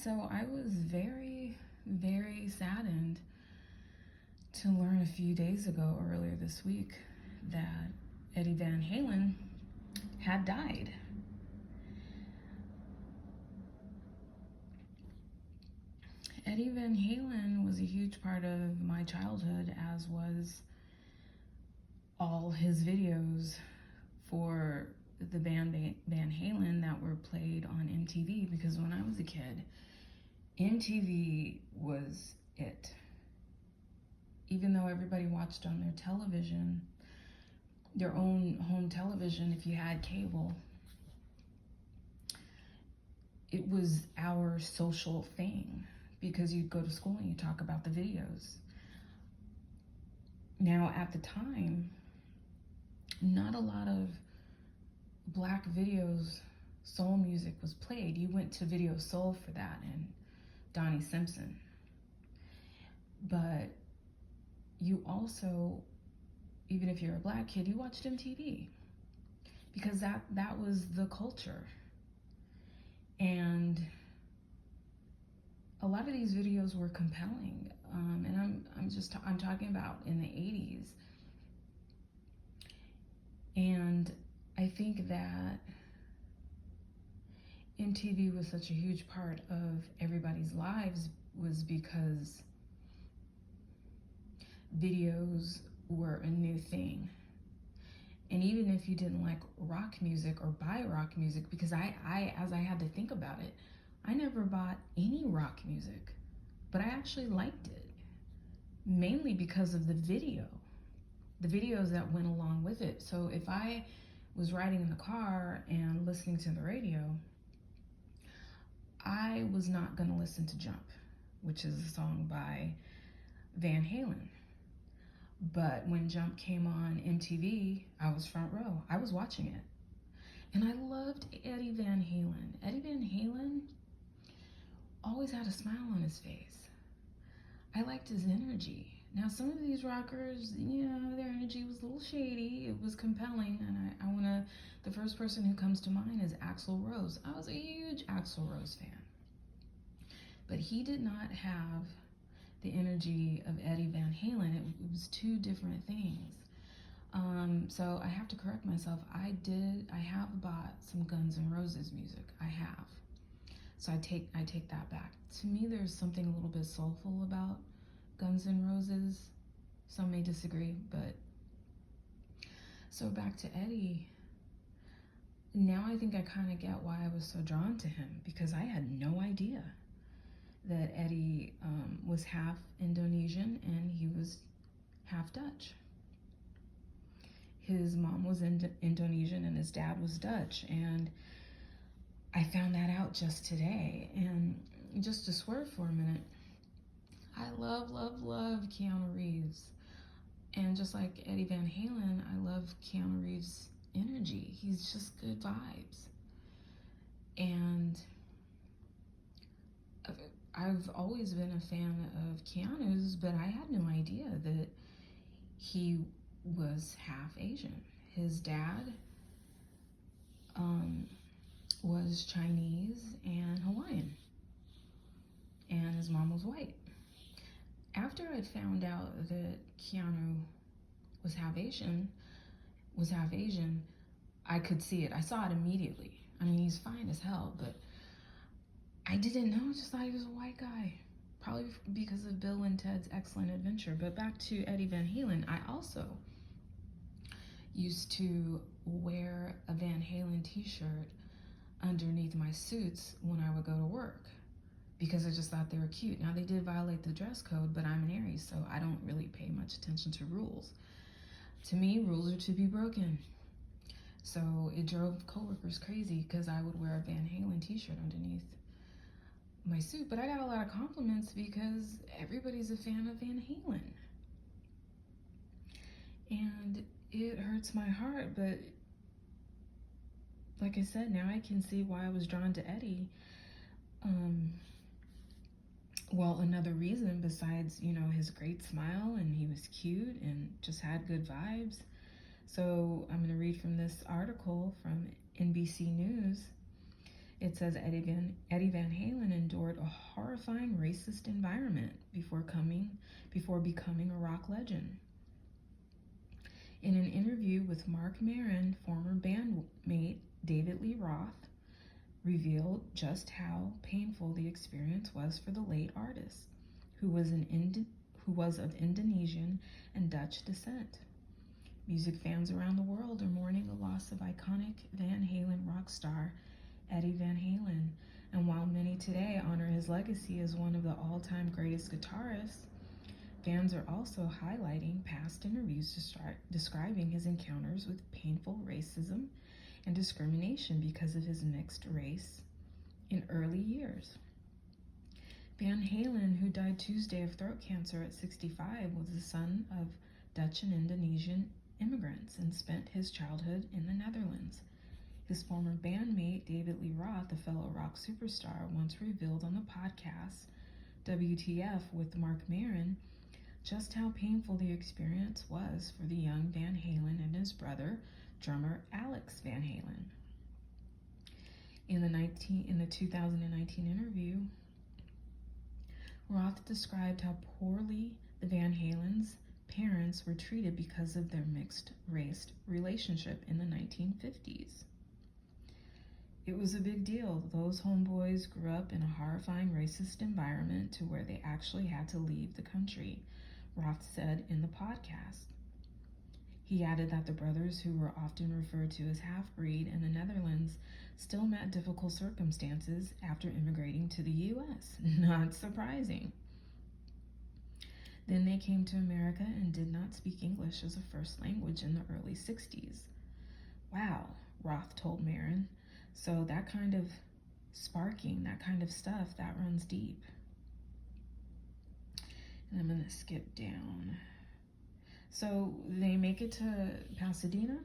So I was very, very saddened to learn a few days ago, earlier this week, that Eddie Van Halen had died. Eddie Van Halen was a huge part of my childhood, as was all his videos for the band Van Halen that were played on MTV, because when I was a kid, MTV was it. Even though everybody watched on their television, their own home television, if you had cable, it was our social thing, because you'd go to school and you talk about the videos. Now, at the time, not a lot of black videos, soul music was played. You went to Video Soul for that and Donnie Simpson. But you also, even if you're a black kid, you watched MTV, because that was the culture. And a lot of these videos were compelling, and I'm talking about in the 80s. And I think that MTV was such a huge part of everybody's lives was because videos were a new thing. And even if you didn't like rock music or buy rock music, because as I had to think about it, I never bought any rock music, but I actually liked it, mainly because of the videos that went along with it. So if I was riding in the car and listening to the radio, I was not going to listen to Jump, which is a song by Van Halen. But when Jump came on MTV, I was front row. I was watching it. And I loved Eddie Van Halen. Eddie Van Halen always had a smile on his face. I liked his energy. Now, some of these rockers, their energy was a little shady. It was compelling, and the first person who comes to mind is Axl Rose. I was a huge Axl Rose fan. But he did not have the energy of Eddie Van Halen. It was two different things. So I have to correct myself. I have bought some Guns N' Roses music. I have. So I take that back. To me, there's something a little bit soulful about Guns N' Roses. Some may disagree, but so back to Eddie. Now I think I kind of get why I was so drawn to him, because I had no idea that Eddie was half Indonesian and he was half Dutch. His mom was Indonesian and his dad was Dutch, and I found that out just today. And just to swerve for a minute, I love Keanu Reeves. And just like Eddie Van Halen, I love Keanu Reeves' energy. He's just good vibes. And I've always been a fan of Keanu's, but I had no idea that he was half Asian. His dad was Chinese and Hawaiian, and his mom was white. After I found out that Keanu was half Asian, I could see it. I saw it immediately. I mean, he's fine as hell, but I didn't know. I just thought he was a white guy, probably because of Bill and Ted's Excellent Adventure. But back to Eddie Van Halen, I also used to wear a Van Halen t-shirt underneath my suits when I would go to work, because I just thought they were cute. Now, they did violate the dress code, but I'm an Aries, so I don't really pay much attention to rules. To me, rules are to be broken. So it drove coworkers crazy because I would wear a Van Halen t-shirt underneath my suit. But I got a lot of compliments because everybody's a fan of Van Halen. And it hurts my heart, but like I said, now I can see why I was drawn to Eddie. Well, another reason besides, his great smile, and he was cute and just had good vibes. So I'm going to read from this article from NBC News. It says Eddie Van Halen endured a horrifying racist environment before becoming a rock legend. In an interview with Mark Maron, former bandmate David Lee Roth revealed just how painful the experience was for the late artist, who was of Indonesian and Dutch descent. Music fans around the world are mourning the loss of iconic Van Halen rock star Eddie Van Halen, and while many today honor his legacy as one of the all-time greatest guitarists, fans are also highlighting past interviews describing his encounters with painful racism and discrimination because of his mixed race in early years. Van Halen, who died Tuesday of throat cancer at 65, was the son of Dutch and Indonesian immigrants and spent his childhood in the Netherlands. His former bandmate, David Lee Roth, a fellow rock superstar, once revealed on the podcast WTF with Mark Maron just how painful the experience was for the young Van Halen and his brother, drummer Alex Van Halen. In the 2019 interview, Roth described how poorly the Van Halen's parents were treated because of their mixed-race relationship in the 1950s. It was a big deal. Those homeboys grew up in a horrifying racist environment to where they actually had to leave the country, Roth said in the podcast. He added that the brothers, who were often referred to as half-breed in the Netherlands, still met difficult circumstances after immigrating to the U.S. Not surprising. Then they came to America and did not speak English as a first language in the early 60s. Wow, Roth told Maron. So that kind of sparking, that kind of stuff, that runs deep. And I'm going to skip down. So they make it to Pasadena,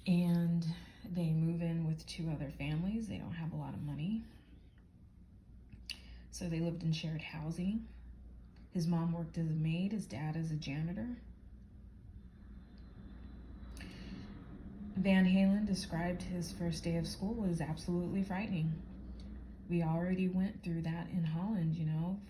and they move in with two other families. They don't have a lot of money, so they lived in shared housing. His mom worked as a maid, his dad as a janitor. Van Halen described his first day of school as absolutely frightening. We already went through that in Holland,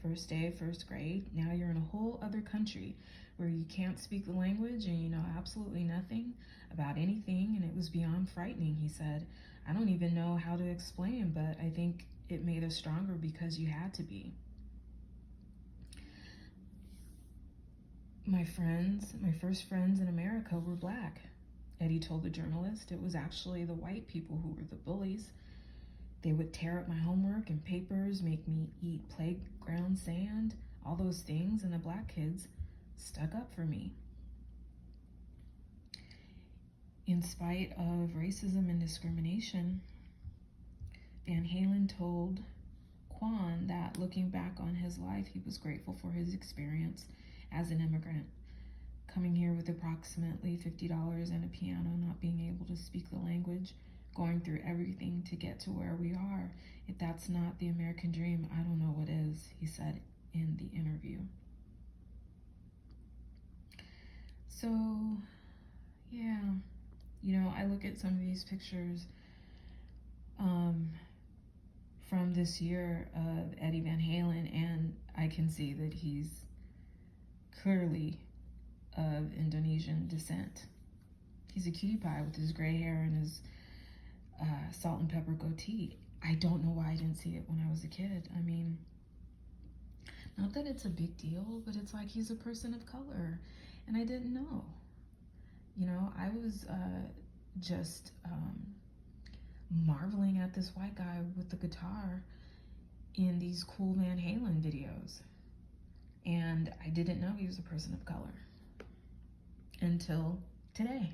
first day, first grade. Now you're in a whole other country where you can't speak the language and you know absolutely nothing about anything, and it was beyond frightening, he said. I don't even know how to explain, but I think it made us stronger because you had to be. My first friends in America were black, Eddie told the journalist. It was actually the white people who were the bullies. They would tear up my homework and papers, make me eat playground sand, all those things, and the black kids stuck up for me. In spite of racism and discrimination, Van Halen told Quan that looking back on his life, he was grateful for his experience as an immigrant, coming here with approximately $50 and a piano, not being able to speak the language, going through everything to get to where we are. If that's not the American dream, I don't know what is, he said in the interview. So, yeah, I look at some of these pictures from this year of Eddie Van Halen, and I can see that he's clearly of Indonesian descent. He's a cutie pie with his gray hair and his salt and pepper goatee. I don't know why I didn't see it when I was a kid. I mean, not that it's a big deal, but it's like he's a person of color, and I didn't know. I was just marveling at this white guy with the guitar in these cool Van Halen videos, and I didn't know he was a person of color until today.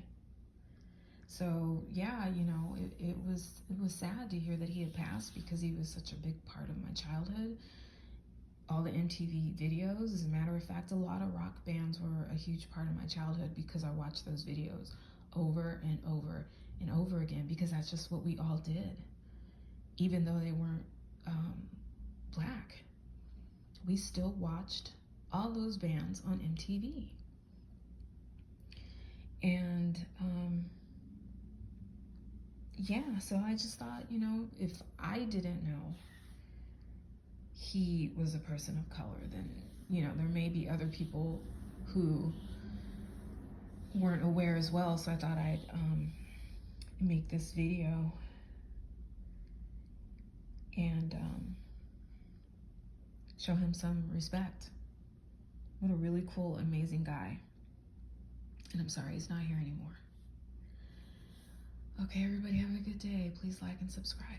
So yeah, it was sad to hear that he had passed because he was such a big part of my childhood. All the MTV videos, as a matter of fact, a lot of rock bands were a huge part of my childhood because I watched those videos over and over and over again, because that's just what we all did. Even though they weren't black, we still watched all those bands on MTV. And yeah, so I just thought, you know, if I didn't know he was a person of color, then, you know, there may be other people who weren't aware as well. So I thought I'd make this video and show him some respect. What a really cool, amazing guy. And I'm sorry he's not here anymore. Okay, everybody, have a good day. Please like and subscribe.